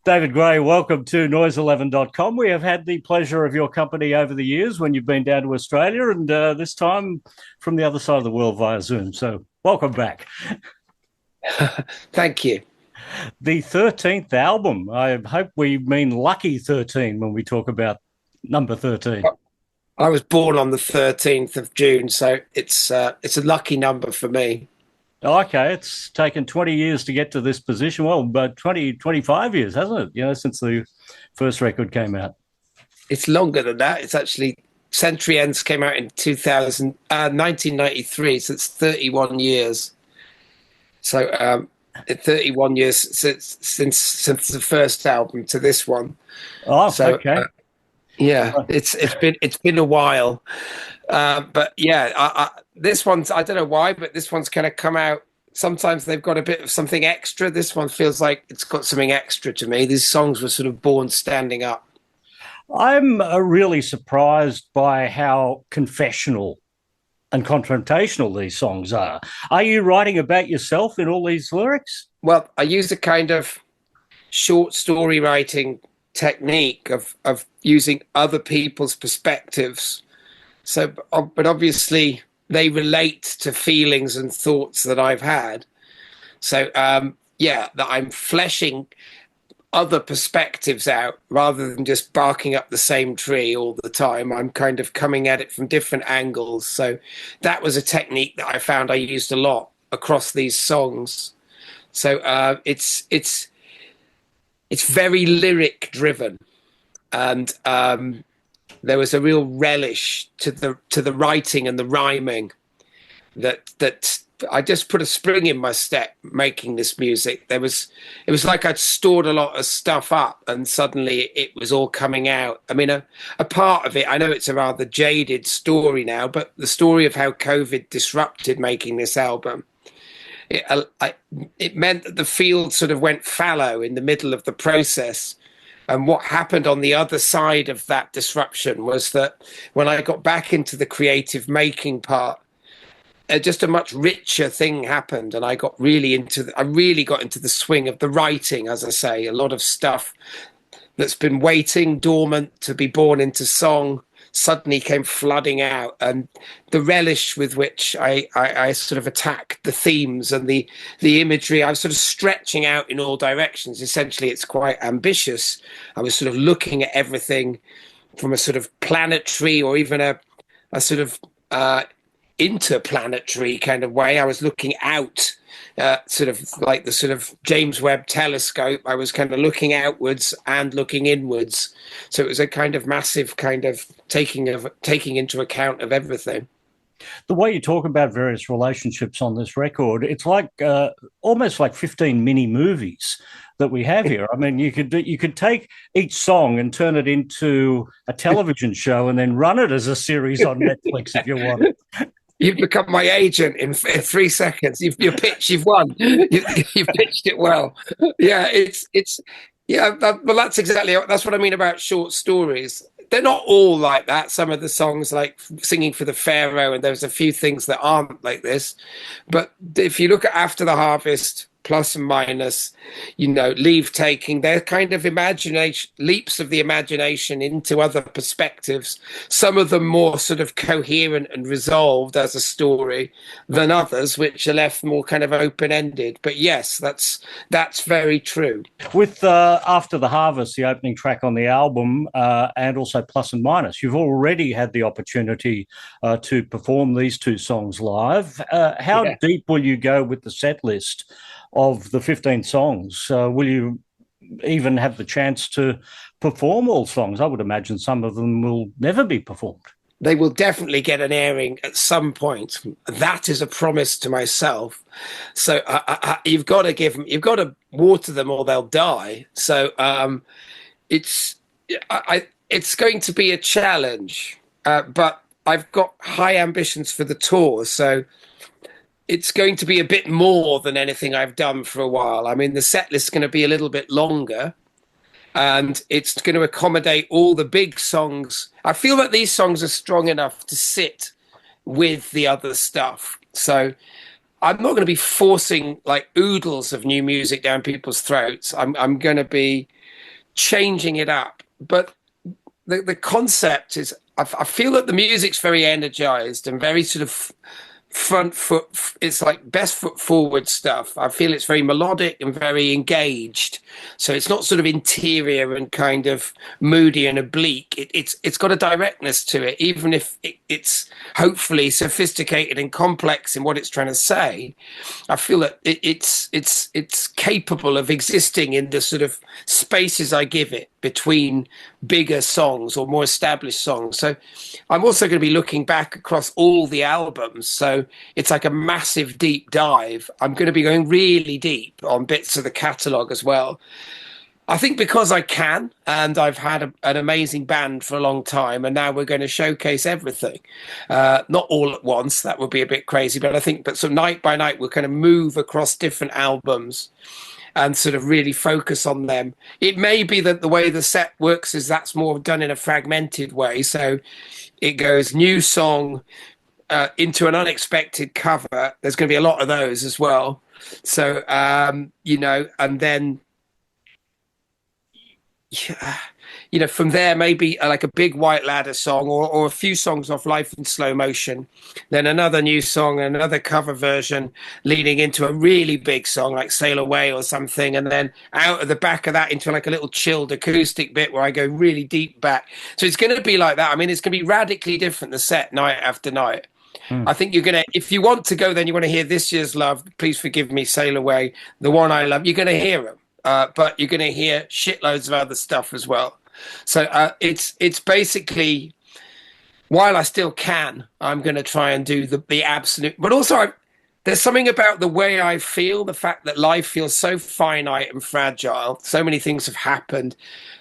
David Gray, welcome to noise11.com. We have had the pleasure of your company over the years when you've been down to Australia, and this time from the other side of the world via Zoom. So welcome back. Thank you. The 13th album. I hope we mean lucky 13 when we talk about number 13. I was born on the 13th of June, so it's a lucky number for me. Okay, it's taken 20 years to get to this position. Well, but 25 years, hasn't it? Since the first record came out. It's longer than that. It's actually Century Ends came out in 1993, so it's 31 years. So 31 years since the first album to this one. Oh, so, okay. Yeah, it's been a while, but yeah, this one's, I don't know why, but this one's kind of come out. Sometimes they've got a bit of something extra. This one feels like it's got something extra to me. These songs were sort of born standing up. I'm really surprised by how confessional and confrontational these songs are. Are you writing about yourself in all these lyrics? Well, I use a kind of short story writing technique of using other people's perspectives. So, but obviously they relate to feelings and thoughts that I've had. So, yeah, that I'm fleshing other perspectives out rather than just barking up the same tree all the time. I'm kind of coming at it from different angles. So that was a technique that I found I used a lot across these songs. So it's very lyric driven, and there was a real relish to the writing and the rhyming that I just put a spring in my step making this music. It was like I'd stored a lot of stuff up and suddenly it was all coming out. I mean, a part of it, I know it's a rather jaded story now, but the story of how COVID disrupted making this album, it meant that the field sort of went fallow in the middle of the process. And what happened on the other side of that disruption was that when I got back into the creative making part, just a much richer thing happened, and I really got into the swing of the writing. As I say, a lot of stuff that's been waiting dormant to be born into song suddenly came flooding out, and the relish with which I sort of attacked the themes and the imagery, I was sort of stretching out in all directions. Essentially, it's quite ambitious. I was sort of looking at everything from a sort of planetary or even a sort of interplanetary kind of way. I was looking out, sort of like the sort of James Webb telescope. I was kind of looking outwards and looking inwards. So it was a kind of massive kind of taking into account of everything. The way you talk about various relationships on this record, it's like almost like 15 mini movies that we have here. I mean, you could take each song and turn it into a television show and then run it as a series on Netflix if you want. You've become my agent in 3 seconds. You've won. You've pitched it well. Yeah, that's what I mean about short stories. They're not all like that. Some of the songs, like Singing for the Pharaoh, and there's a few things that aren't like this. But if you look at After the Harvest, Plus and Minus, Leave Taking, they're kind of leaps of the imagination into other perspectives. Some of them more sort of coherent and resolved as a story than others, which are left more kind of open-ended. But yes, that's very true. With After the Harvest, the opening track on the album, and also Plus and Minus, you've already had the opportunity to perform these two songs live. How deep will you go with the set list of the 15 songs? Will you even have the chance to perform all songs? I would imagine some of them will never be performed. They will definitely get an airing at some point. That is a promise to myself. So you've got to water them or they'll die. So it's going to be a challenge, but I've got high ambitions for the tour. So it's going to be a bit more than anything I've done for a while. I mean, the set list is going to be a little bit longer, and it's going to accommodate all the big songs. I feel that these songs are strong enough to sit with the other stuff. So I'm not going to be forcing like oodles of new music down people's throats. I'm going to be changing it up. But the concept is, I feel that the music's very energized and very sort of front foot, it's like best foot forward stuff. I feel it's very melodic and very engaged, so it's not sort of interior and kind of moody and oblique. It's got a directness to it, even if it's hopefully sophisticated and complex in what it's trying to say. I feel that it's capable of existing in the sort of spaces I give it between bigger songs or more established songs. So I'm also going to be looking back across all the albums, so it's like a massive deep dive. I'm going to be going really deep on bits of the catalogue as well. I think because I can, and I've had an amazing band for a long time, and now we're going to showcase everything. Not all at once, that would be a bit crazy, but I think, but so night by night, we'll kind of move across different albums and sort of really focus on them. It may be that the way the set works is that's more done in a fragmented way. So it goes new song into an unexpected cover. There's going to be a lot of those as well. So, you know, and then, you know, from there, maybe like a big White Ladder song or a few songs off Life in Slow Motion, then another new song, another cover version leading into a really big song like Sail Away or something. And then out of the back of that into like a little chilled acoustic bit where I go really deep back. So it's going to be like that. I mean, it's going to be radically different, the set night after night. I think you're going to, if you want to go, then you want to hear This Year's Love, Please Forgive Me, Sail Away, The One I Love, you're going to hear them. But you're going to hear shitloads of other stuff as well. So it's basically, while I still can, I'm going to try and do the absolute, but also there's something about the way I feel, the fact that life feels so finite and fragile. So many things have happened.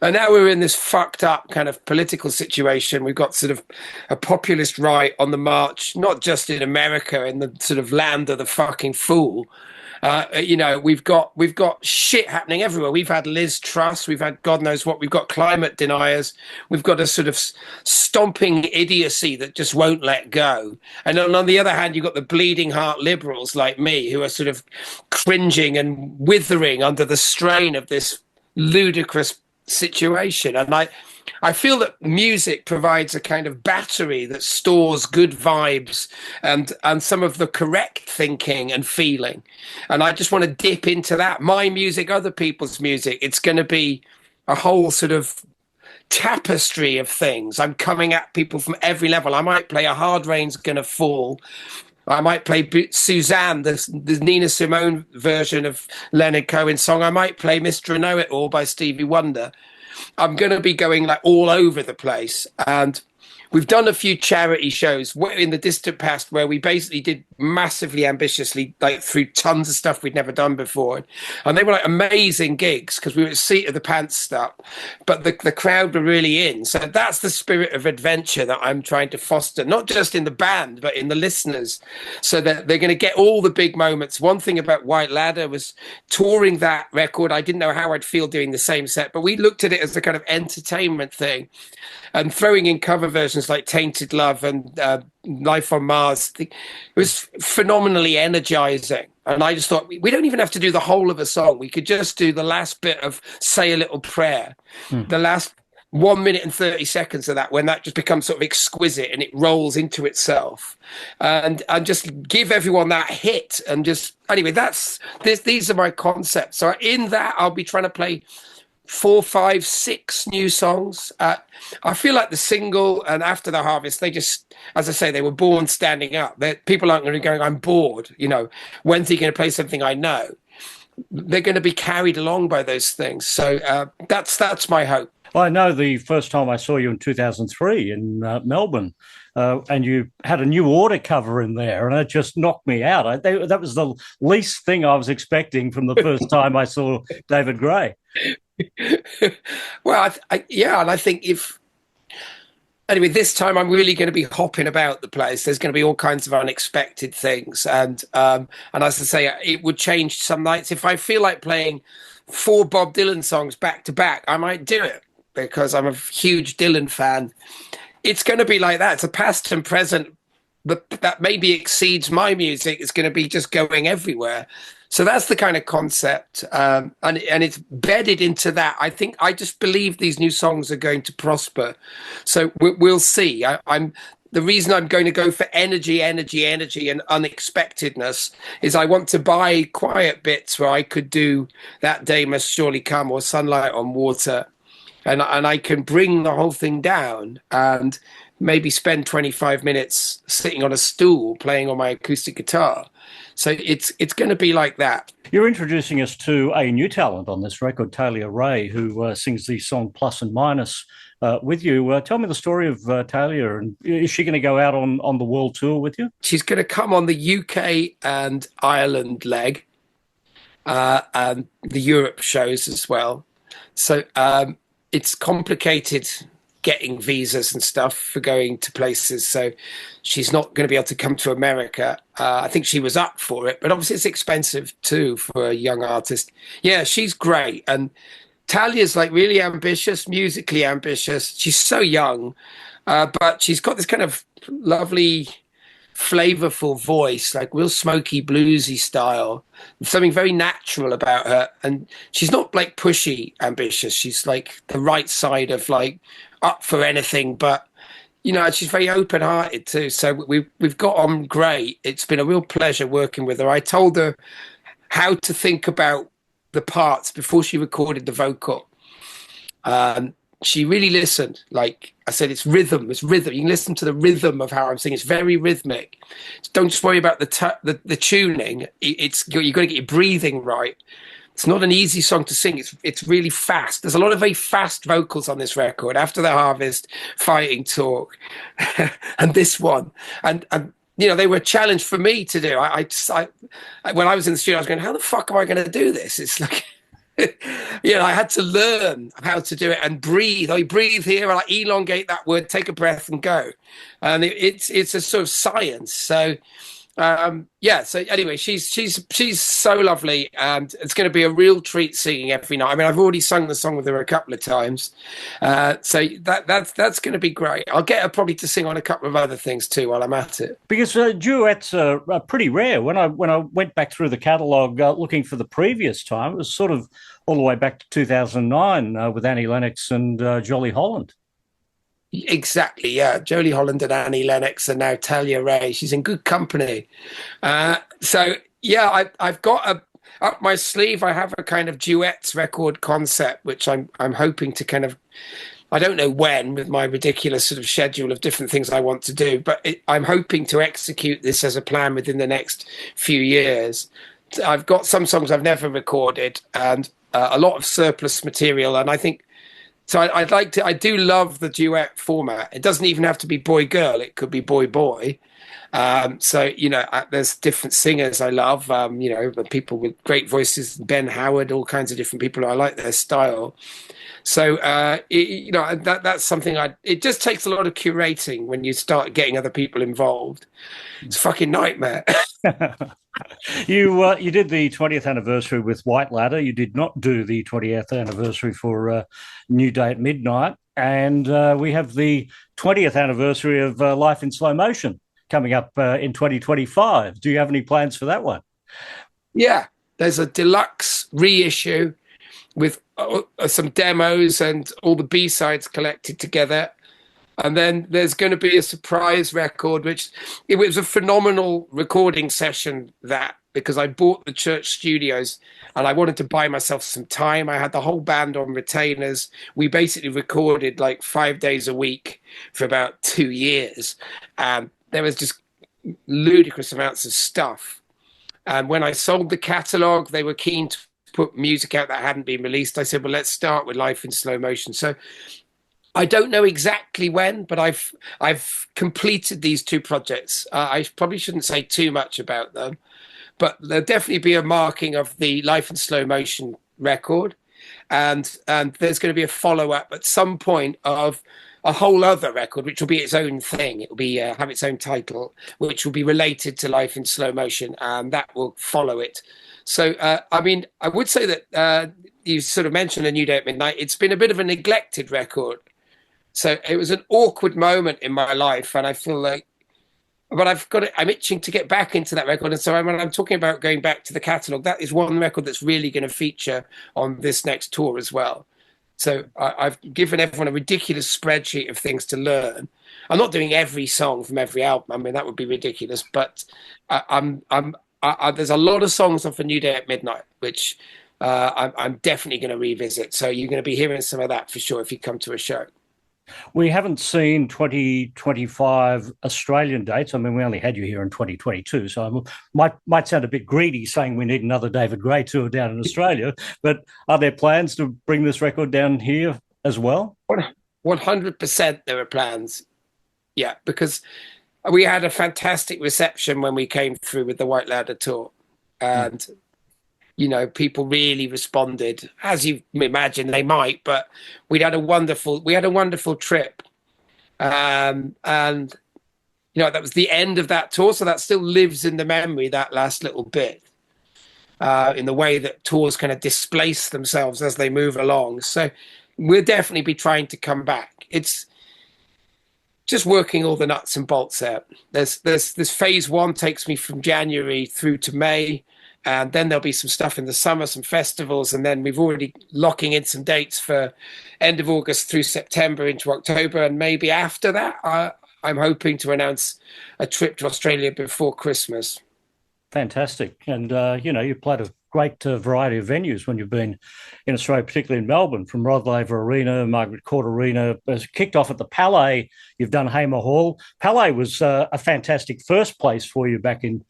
And now we're in this fucked up kind of political situation. We've got sort of a populist right on the march, not just in America, in the sort of land of the fucking fool. You know, we've got shit happening everywhere. We've had Liz Truss, we've had God knows what, we've got climate deniers, we've got a sort of stomping idiocy that just won't let go. And on the other hand, you've got the bleeding heart liberals like me who are sort of cringing and withering under the strain of this ludicrous situation. And I feel that music provides a kind of battery that stores good vibes and some of the correct thinking and feeling. And I just want to dip into that. My music, other people's music. It's going to be a whole sort of tapestry of things. I'm coming at people from every level. I might play A Hard Rain's Gonna Fall. I might play Suzanne, the Nina Simone version of Leonard Cohen's song. I might play Mr. Know-It-All by Stevie Wonder. I'm going to be going like all over the place. And we've done a few charity shows in the distant past where we basically did massively ambitiously, like through tons of stuff we'd never done before. And they were like amazing gigs because we were seat of the pants stuff, but the crowd were really in. So that's the spirit of adventure that I'm trying to foster, not just in the band, but in the listeners, so that they're going to get all the big moments. One thing about White Ladder was touring that record. I didn't know how I'd feel doing the same set, but we looked at it as a kind of entertainment thing. And throwing in cover versions like Tainted Love and Life on Mars, it was phenomenally energizing. And I just thought, we don't even have to do the whole of a song. We could just do the last bit of Say a Little Prayer, the last 1 minute and 30 seconds of that, when that just becomes sort of exquisite and it rolls into itself. And just give everyone that hit. And just, anyway, these are my concepts. So in that, I'll be trying to play 4, 5, 6 new songs. I feel like the single and After the Harvest, they just, as I say, they were born standing up. People aren't going to be going, I'm bored, you know, when's he going to play something I know? They're going to be carried along by those things. So that's my hope. Well, I know the first time I saw you in 2003 in Melbourne, and you had a New Order cover in there, and it just knocked me out. That was the least thing I was expecting from the first time I saw David Gray. Well, and I think anyway, this time I'm really going to be hopping about the place. There's going to be all kinds of unexpected things, and as I say, it would change some nights. If I feel like playing 4 Bob Dylan songs back to back, I might do it because I'm a huge Dylan fan. It's going to be like that. It's a past and present that maybe exceeds my music is going to be just going everywhere. So that's the kind of concept, and it's bedded into that. I just believe these new songs are going to prosper. So we'll see. I'm the reason I'm going to go for energy, and unexpectedness is I want to buy quiet bits where I could do That Day Must Surely Come or Sunlight on Water, and I can bring the whole thing down and maybe spend 25 minutes sitting on a stool playing on my acoustic guitar. So it's going to be like that. You're introducing us to a new talent on this record, Talia Rae, who sings the song Plus and Minus with you. Tell me the story of Talia, and is she going to go out on the world tour with you? She's going to come on the UK and Ireland leg, and the Europe shows as well. So it's complicated getting visas and stuff for going to places. So she's not going to be able to come to America. I think she was up for it, but obviously it's expensive too for a young artist. Yeah, she's great. And Talia's like really ambitious, musically ambitious. She's so young, but she's got this kind of lovely, flavorful voice, like real smoky, bluesy style. Something very natural about her. And she's not like pushy ambitious. She's like the right side of like up for anything, but you know, she's very open-hearted too. So we've got on great. It's been a real pleasure working with her. I told her how to think about the parts before she recorded the vocal. She really listened. Like I said, it's rhythm. It's rhythm. You can listen to the rhythm of how I'm singing. It's very rhythmic. Don't just worry about the tuning. You've got to get your breathing right. It's not an easy song to sing. It's really fast. There's a lot of very fast vocals on this record. After the Harvest, Fighting Talk, and this one, and you know, they were a challenge for me to do. When I was in the studio, I was going, how the fuck am I going to do this? It's like, you know, I had to learn how to do it and breathe. I breathe here, and I elongate that word, take a breath, and go. And it's a sort of science. So. Yeah, so anyway, she's so lovely, and it's going to be a real treat singing every night. I mean, I've already sung the song with her a couple of times, so that's going to be great. I'll get her probably to sing on a couple of other things too while I'm at it, because duets are pretty rare. When I went back through the catalogue looking for the previous time, it was sort of all the way back to 2009 with Annie Lennox and Jolie Holland. Exactly, yeah. Jolie Holland and Annie Lennox, and now Talia Rae. She's in good company. So yeah, I've got up my sleeve. I have a kind of duets record concept, which I'm hoping to kind of. I don't know when, with my ridiculous sort of schedule of different things I want to do, but I'm hoping to execute this as a plan within the next few years. I've got some songs I've never recorded, and a lot of surplus material, and I think. So I do love the duet format. It doesn't even have to be boy-girl. It could be boy-boy. So, you know, there's different singers I love, you know, people with great voices, Ben Howard, all kinds of different people. I like their style. So, you know, that's something it just takes a lot of curating when you start getting other people involved. It's a fucking nightmare. You did the 20th anniversary with White Ladder. You did not do the 20th anniversary for New Day at Midnight. And we have the 20th anniversary of Life in Slow Motion coming up in 2025. Do you have any plans for that one? Yeah, there's a deluxe reissue with some demos and all the B-sides collected together. And then there's going to be a surprise record, which it was a phenomenal recording session, that, because I bought the church studios and I wanted to buy myself some time. I had the whole band on retainers. We basically recorded like 5 days a week for about 2 years. There was just ludicrous amounts of stuff. And when I sold the catalogue, they were keen to put music out that hadn't been released. I said, well, let's start with Life in Slow Motion. So I don't know exactly when, but I've completed these two projects. I probably shouldn't say too much about them, but there'll definitely be a marking of the Life in Slow Motion record, and there's going to be a follow-up at some point of a whole other record, which will be its own thing. It will be have its own title, which will be related to Life in Slow Motion, and that will follow it. So, I mean, I would say that you sort of mentioned A New Day at Midnight. It's been a bit of a neglected record. So it was an awkward moment in my life, and I feel like but I'm itching to get back into that record. And so when I'm talking about going back to the catalogue, that is one record that's really going to feature on this next tour as well. So I've given everyone a ridiculous spreadsheet of things to learn. I'm not doing every song from every album. I mean, that would be ridiculous. But there's a lot of songs off A New Day at Midnight, which I'm definitely going to revisit. So you're going to be hearing some of that for sure if you come to a show. We haven't seen 2025 Australian dates. I mean, we only had you here in 2022, so I might sound a bit greedy saying we need another David Gray tour down in Australia, but are there plans to bring this record down here as well? 100% there are plans. Yeah, because we had a fantastic reception when we came through with the White Ladder tour. And people really responded, as you imagine they might, but we had a wonderful trip. And that was the end of that tour. So that still lives in the memory, that last little bit, in the way that tours kind of displace themselves as they move along. So we'll definitely be trying to come back. It's just working all the nuts and bolts out. There's phase one takes me from January through to May. And then there'll be some stuff in the summer, some festivals, and then we've already locking in some dates for end of August through September into October. And maybe after that, I'm hoping to announce a trip to Australia before Christmas. Fantastic. And, you played a great variety of venues when you've been in Australia, particularly in Melbourne, from Rod Laver Arena, Margaret Court Arena. Kicked off at the Palais. You've done Hamer Hall. Palais was a fantastic first place for you back in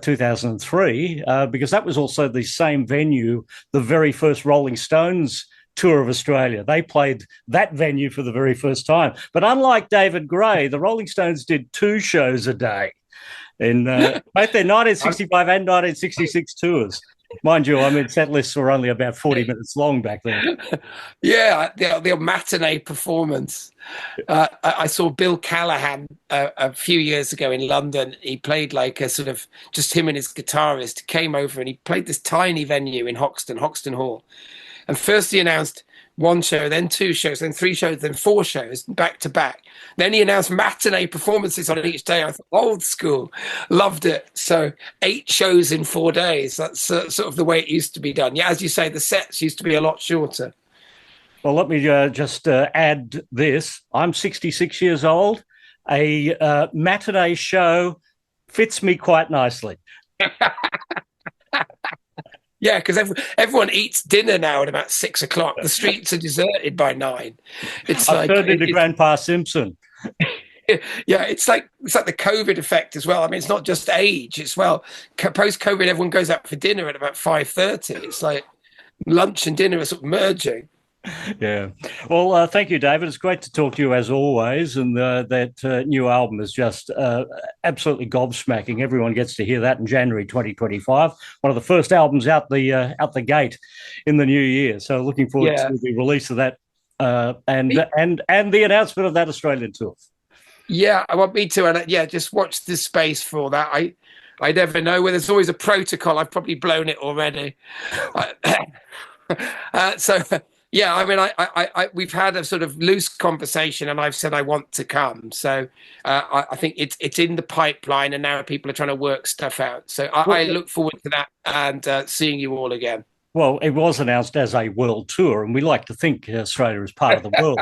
2003, because that was also the same venue the very first Rolling Stones tour of Australia. They played that venue for the very first time. But unlike David Gray, the Rolling Stones did 2 shows a day in both their 1965 and 1966 tours. Mind you, I mean, set lists were only about 40 minutes long back then. Yeah, the matinee performance. I saw Bill Callahan a few years ago in London. He played like a sort of just him and his guitarist came over and he played this tiny venue in Hoxton Hall. And first he announced 1 show, then 2 shows, then 3 shows, then 4 shows back to back. Then he announced matinee performances on each day. I thought, old school, loved it. So 8 shows in 4 days. That's sort of the way it used to be done. Yeah, as you say, the sets used to be a lot shorter. Well, let me just add this. I'm 66 years old. A matinee show fits me quite nicely. Yeah, because everyone eats dinner now at about 6 o'clock. The streets are deserted by 9. I've turned into Grandpa Simpson. Yeah, it's like the COVID effect as well. I mean, it's not just age. It's post-COVID, everyone goes out for dinner at about 5:30. It's like lunch and dinner are sort of merging. Yeah. Well, thank you, David. It's great to talk to you as always. And that new album is just absolutely gobsmacking. Everyone gets to hear that in January 2025. One of the first albums out the gate in the new year. So looking forward to the release of that and the announcement of that Australian tour. Yeah, I want me to. And just watch this space for all that. I never know where there's always a protocol. I've probably blown it already. Yeah, I mean, we've had a sort of loose conversation, and I've said I want to come. So I think it's in the pipeline, and now people are trying to work stuff out. So I look forward to that and seeing you all again. Well, it was announced as a world tour, and we like to think Australia is part of the world.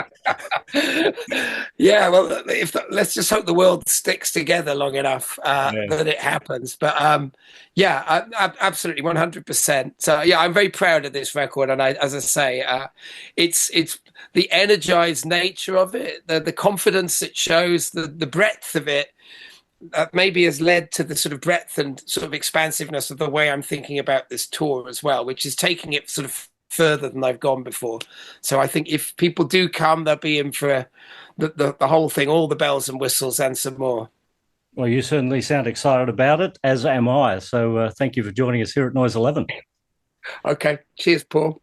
Yeah, well, let's just hope the world sticks together long enough that it happens. But absolutely, 100%. So yeah, I'm very proud of this record, and as I say, it's the energized nature of it, the confidence it shows, the breadth of it. Maybe has led to the sort of breadth and sort of expansiveness of the way I'm thinking about this tour as well, which is taking it sort of further than I've gone before. So I think if people do come, they'll be in for the whole thing, all the bells and whistles and some more. Well, you certainly sound excited about it, as am I. So thank you for joining us here at Noise 11. Okay. Cheers, Paul.